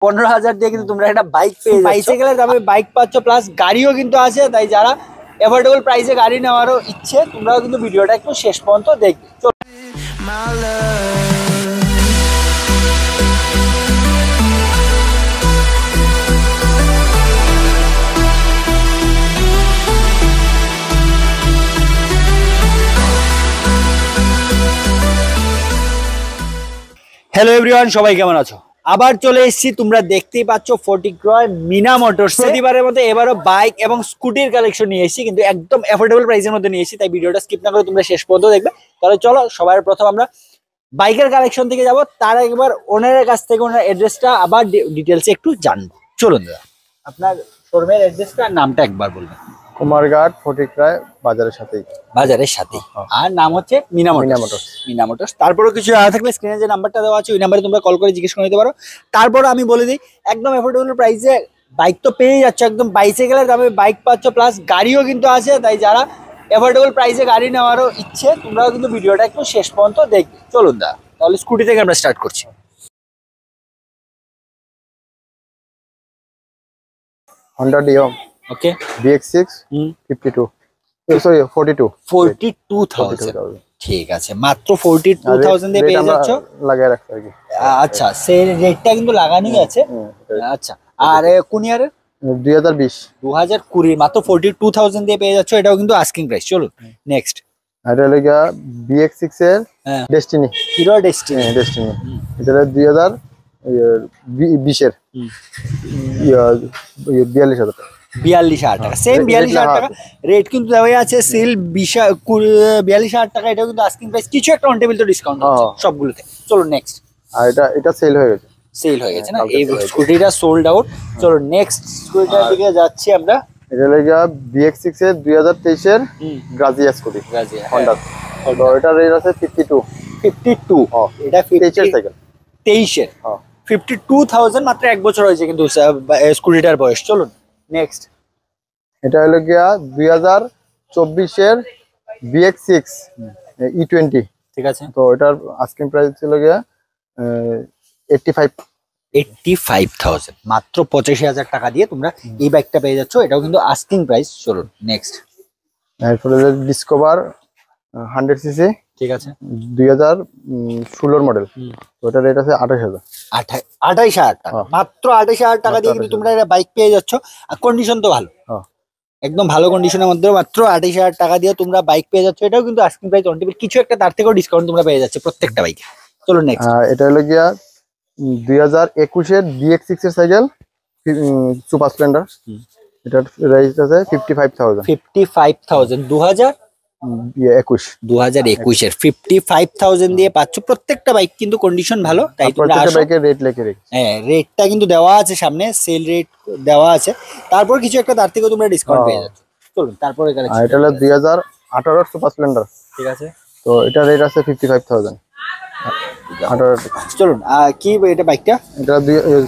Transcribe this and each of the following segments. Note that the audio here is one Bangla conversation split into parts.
15,000 দিয়ে কিন্তু তোমরা একটা বাইক পেয়ে যাচ্ছ। বাইসাইকেলের দামে বাইক পাচ্ছ, প্লাস গাড়িও কিন্তু আছে। তাই যারা অ্যাফোর্ডেবল প্রাইসে গাড়ি নেওয়ারও ইচ্ছে, তোমরাও কিন্তু ভিডিওটা একটু শেষ পর্যন্ত দেখবে। হ্যালো এভরিওয়ান, সবাই কেমন আছো? আবার চলে এসেছি, তোমরা দেখতেই পাচ্ছ ফটিকরয় মিনা মোটরস। প্রতিবারের মধ্যে এবারও বাইক এবং স্কুটির কালেকশন নিয়ে এসেছি, কিন্তু একদম অ্যাফোর্ডেবল প্রাইসের মধ্যে নিয়ে এসেছি। তাই ভিডিওটা স্কিপ না করে তোমরা শেষ পর্যন্ত দেখবে। তাহলে চলো সবার প্রথম আমরা বাইকের কালেকশন থেকে যাব, তার একবার ওনারের কাছ থেকে ওনার অ্যাড্রেসটা আবার ডিটেলসে একটু জানবো। চলুন দাদা, আপনার শোরুমের অ্যাড্রেসটা আর নামটা একবার বলবেন। কুমারঘাট ফটিকরায় বাজারের সাথেই। আর নাম হচ্ছে মিনা মোটরস। তারপরেও কিছু জানা থাকলে স্ক্রিনে যে নাম্বারটা দেওয়া আছে ওই নাম্বারে তোমরা কল করে জিজ্ঞেস করে নিতে পারো। তারপর আমি বলে দিই, একদম অ্যাফোর্ডেবল প্রাইসে বাইক তো পেয়ে যাচ্ছ, একদম বাইসাইকেলের দামে বাইক পাচ্ছ, প্লাস গাড়িও কিন্তু আছে। তাই যারা অ্যাফোর্ডেবল প্রাইসে গাড়ি নেওয়ারও ইচ্ছে, তোমরাও কিন্তু ভিডিওটা একটু শেষ পর্যন্ত দেখবে। চলুন দা, তাহলে স্কুটি থেকে আমরা স্টার্ট করছি। হন্ডা ডিও ওকে, BX6 52 সরি 42,000। ঠিক আছে, মাত্র 42,000 দিয়ে পেয়ে যাচ্ছ। লাগায় রাখতে আর কি। আচ্ছা, সেই রেটটা কিন্তু লাগানোই আছে। আচ্ছা, আর কোন ইয়ারের? 2020 মাত্র 42,000 দিয়ে পেয়ে যাচ্ছ। এটাও কিন্তু আস্কিং প্রাইস। চলুন নেক্সট। এটা লাগা BX6 এর ডেস্টিনি, হিরো ডেস্টিনি। এটা 2020 এর 42,000 টাকা। 42,000 টাকা, সেম 42,000 টাকা রেট কিন্তু দেওয়াই আছে। সেল 42,000 টাকা, এটাও কিন্তু আস্কিং প্রাইস। কিছু একটা অন টেবিল তো ডিসকাউন্ট আছে সবগুলোতে। চলো নেক্সট। আর এটা সেল হয়ে গেছে না, এই স্কুটিটা সোল্ড আউট। চলো নেক্সট স্কুটিটার দিকে যাচ্ছি আমরা। এটা লাগা BX6 এর 2023 এর গ্রাজিয়া স্কুটি, হন্ডা। তো এটা রেট আছে 52। এটা 23 এর সাইকেল, 23 এর 52,000, মাত্র এক বছর হয়েছে কিন্তু স্কুটিটার বয়স। চলুন নেক্সট। এটা হলো গিয়া 2024 এর BX6 E20। ঠিক আছে, তো এটার আস্কিং প্রাইস ছিল গিয়া 85,000, মাত্র 85,000 টাকা দিয়ে তোমরা এই বাইকটা পেয়ে যাচ্ছ। এটাও কিন্তু আস্কিং প্রাইস। চলুন নেক্সট। এরপরে ডিসকভার 100cc, ঠিক আছে, 2016 মডেল। তো এটার রেট আছে 28,000। 28,000 টাকা, মাত্র 28,000 টাকা দিয়ে কিন্তু তোমরা এটা বাইক পেয়ে যাচ্ছ। আর কন্ডিশন তো ভালো, একদম ভালো কন্ডিশনের মধ্যে মাত্র 28,000 টাকা দিয়ে তোমরা বাইক পেয়ে যাচ্ছ। এটাও কিন্তু আস্কিং প্রাইস অন টেবিল। কিছু একটা তার থেকেও ডিসকাউন্ট তোমরা পেয়ে যাচ্ছে প্রত্যেকটা বাইকে। চলুন নেক্সট। এটা হলো গিয়া 2021 এর BX6 এর সাইকেল সুপার স্প্লেন্ডার। এটার রেট আছে 55,000। 2021 এর 55,000 দিয়ে পাচ্ছ। প্রত্যেকটা বাইক কিন্তু কন্ডিশন ভালো। তাই তোমরা আসো। বাইকের রেট লিখে রেখেছি। হ্যাঁ, রেটটা কিন্তু দেওয়া আছে সামনে, সেল রেট দেওয়া আছে। তারপর কিছু একটা তার থেকেও তোমরা ডিসকাউন্ট পেয়ে যাচ্ছ। চলুন তারপরে কালেকশন। এটা হলো 2018 সুপার স্প্লেন্ডার। ঠিক আছে, তো এটা রেট আছে 55,000। 18। চলুন কি এটা বাইকটা? এটা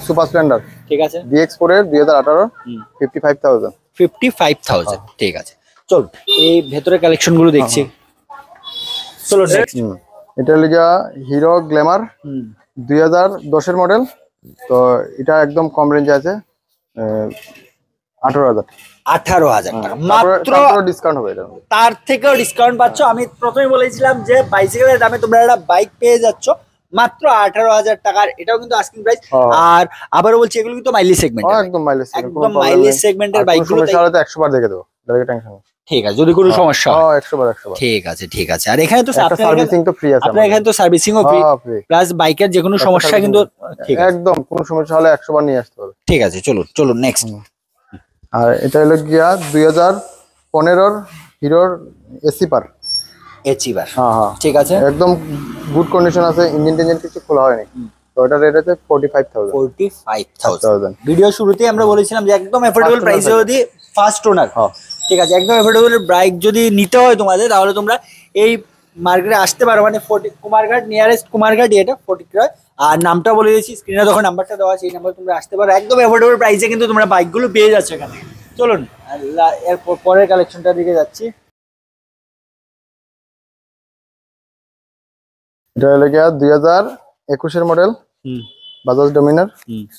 সুপার স্প্লেন্ডার। ঠিক আছে, BX4 এর 2018 55,000। 55,000। ঠিক আছে, চল এই ভেতরে কালেকশন গুলো দেখছি। চলো নেক্সট। এটা লিগা হিরো গ্ল্যামার 2010 এর মডেল। তো এটা একদম কম রেঞ্জে আছে, 18,000 টাকা মাত্র। ডিসকাউন্ট হবে, এটা তার থেকেও ডিসকাউন্ট পাচ্ছ। আমি প্রথমে বলেছিলাম যে বাইসাইকেলের দামে তোমরা একটা বাইক পেয়ে যাচ্ছ মাত্র 18,000 টাকার। এটাও কিন্তু আস্কিং প্রাইস। আর আবারও বলছি, এগুলো কিন্তু মাইলেজ সেগমেন্ট, একদম মাইলেজ সেগমেন্টের বাইকগুলো। 100 বার দেখে দেবো, টেনশন নেই। ঠিক আছে, যদি কোনো সমস্যা হয় 100 বার। ঠিক আছে। আর এখানে তো সার্ভিসিং তো ফ্রি আছে। আপনার এখানে তো সার্ভিসিংও ফ্রি, প্লাস বাইকের যে কোনো সমস্যা কিন্তু একদম কোনো সমস্যা হলে 100 বার নিয়ে আসতে হবে। ঠিক আছে, চলুন নেক্সট। আর এটা হলো গিয়া 2015 হিরোর এচিপার। ঠিক আছে, একদম গুড কন্ডিশন আছে, ইঞ্জিন কিছু খোলা হয়নি। তো এটা রেট আছে 45,000। ভিডিও শুরুতেই আমরা বলেছিলাম যে একদম অ্যাফোর্ডেবল প্রাইসে যদি ফার্স্ট ওনার। ঠিক আছে, একদম অ্যাফোর্ডেবল বাইক যদি নিতে হয় তোমাদের, তাহলে তোমরা এই মার্কেটে আসতে পারো। মানে কুমারঘাট, নিয়ারেস্ট কুমারঘাট, এটা ফটিকরায়। আর নামটা বলে দিয়েছি স্ক্রিনে, তখন নাম্বারটা দেওয়া আছে, এই নাম্বারে তোমরা আসতে পারো। একদম অ্যাফোর্ডেবল প্রাইসে কিন্তু তোমরা বাইকগুলো পেয়ে যাচ্ছ এখানে। চলুন এর পরের কালেকশনটার দিকে যাচ্ছি। এটা হলো গিয়া 2021 এর মডেল। বাজাজ ডমিনার।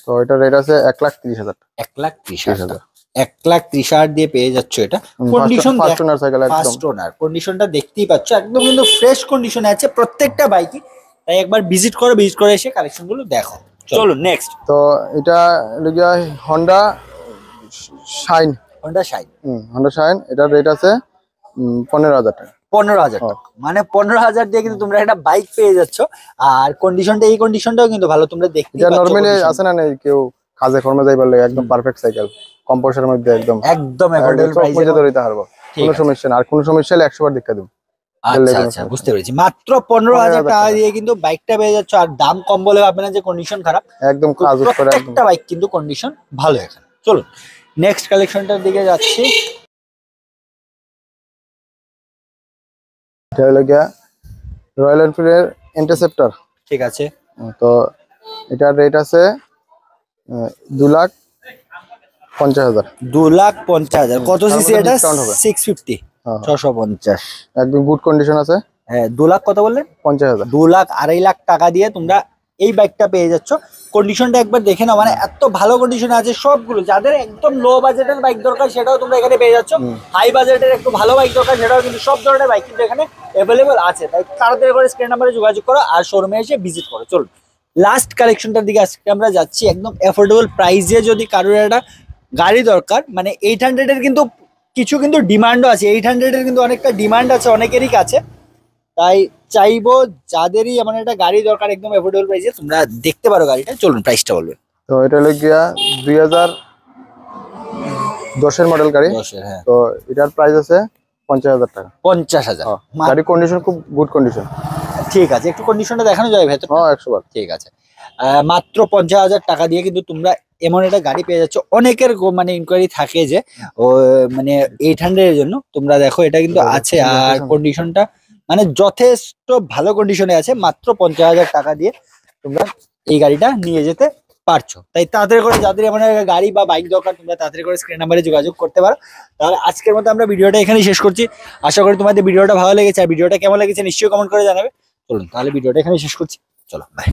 তো এটা রেট আছে 1,30,000। 1,30,000, 1,30,000 দিয়ে পেয়ে যাচ্ছ এটা। কন্ডিশন ফার্স্ট ওনার সাইকেল, একদম ফার্স্ট ওনার, কন্ডিশনটা দেখতেই পাচ্ছ একদম কিন্তু ফ্রেশ কন্ডিশনে আছে প্রত্যেকটা বাইকই। তাই একবার ভিজিট করে এসে কালেকশন গুলো দেখো। চলো নেক্সট। তো এটা লিগা Honda Shine. Honda Shine. Honda Shine, এটার রেট আছে 15,000 টাকা। 15,000 টাকা, মানে 15,000 দিয়ে কিন্তু তোমরা একটা বাইক পেয়ে যাচ্ছ। আর কন্ডিশনটা, এই কন্ডিশনটাও কিন্তু ভালো, তোমরা দেখতে এটা নরমালি আছে না, নেই কেউ কাজে কর্মে যাই বললে একদম পারফেক্ট সাইকেল, কম্পোসারের মধ্যে একদম অ্যাফোর্ডেবল প্রাইসে ধরে পারবো, কোনো সমস্যা না। আর কোনো সমস্যা হলে 100 বার দেখা দেব। আচ্ছা আচ্ছা, বুঝতে পেরেছি। মাত্র 15,000 টাকা দিয়ে কিন্তু বাইকটা পেয়ে যাচ্ছ। আর দাম কম বলে ভাববে না যে কন্ডিশন খারাপ, একদম কাজ করে, একদম প্রত্যেকটা বাইক কিন্তু কন্ডিশন ভালো এখানে। চলুন নেক্সট কালেকশনটার দিকে যাচ্ছি। এটা হলো গিয়া রয়্যাল এনফিল্ডের ইন্টারসেপ্টর। ঠিক আছে। তো এটার রেট আছে 2,50,000। 2,50,000। কত সিসি এটা? 650, 650। একদম গুড কন্ডিশন আছে। হ্যাঁ, 2,00,000 কত বললেন? 50,000। 2,00,000, 2,50,000 টাকা দিয়ে তোমরা এই বাইকটা পেয়ে যাচ্ছ। কন্ডিশনটা একবার দেখে নাও, মানে এত ভালো কন্ডিশনে আছে সবগুলো। যাদের একদম লো বাজেটের বাইক দরকার সেটাও তোমরা এখানে পেয়ে যাচ্ছ। হাই বাজেটের একটু ভালো বাইক দরকার সেটাও কিন্তু, সব ধরনের বাইক কিন্তু এখানে অ্যাভেলেবল আছে। তাই তাড়াতাড়ি করে স্ক্রিন নাম্বারে যোগাযোগ করো আর শোরুমে এসে ভিজিট করো। চলুন লাস্ট কালেকশনটার দিকে আজকে আমরা যাচ্ছি। একদম অ্যাফোর্ডেবল প্রাইসে যদি কারোর একটা গাড়ি দরকার, মানে 800 এর কিন্তু কিছু কিন্তু ডিমান্ডও আছে। 800 এর কিন্তু অনেকটা ডিমান্ড আছে অনেকেরই কাছে। তাই চাইবো যাদেরই এমন একটা গাড়ি দরকার একদম অ্যাফোর্ডেবল প্রাইসে, তোমরা দেখতে পারো গাড়িটা। চলুন প্রাইসটা বলবেন। তো এটা হলো গিয়া 2010 এর মডেল গাড়ি। হ্যাঁ। তো এটার প্রাইস আছে 50,000 টাকা। 50,000। গাড়ির কন্ডিশন খুব গুড কন্ডিশন। ঠিক আছে, একটু কন্ডিশনটা দেখানো যাবে ভেতর? হ্যাঁ, 100 বার। ঠিক আছে। মাত্র 50,000 টাকা দিয়ে কিন্তু তোমরা এমন একটা গাড়ি পেয়ে যাচ্ছ। অনেকের মানে ইনকোয়ারি থাকে যে ও মানে 800 এর জন্য, তোমরা দেখো এটা কিন্তু আছে। আর কন্ডিশনটা মানে যথেষ্ট ভালো কন্ডিশনে আছে। মাত্র 50,000 টাকা দিয়ে তোমরা এই গাড়িটা নিয়ে যেতে পারছো। তাই তাড়াতাড়ি করে যাদের এমন একটা গাড়ি বা বাইক দরকার, তোমরা তাড়াতাড়ি করে স্ক্রিন নাম্বারে যোগাযোগ করতে পারো। তাহলে আজকের মতো আমরা ভিডিওটা এখানেই শেষ করছি। আশা করি তোমাদের ভিডিওটা ভালো লেগেছে। আর ভিডিওটা কেমন লেগেছে নিশ্চয়ই কমেন্ট করে জানাবে। চলুন তাহলে ভিডিওটা এখানেই শেষ করছি। চলো বাই।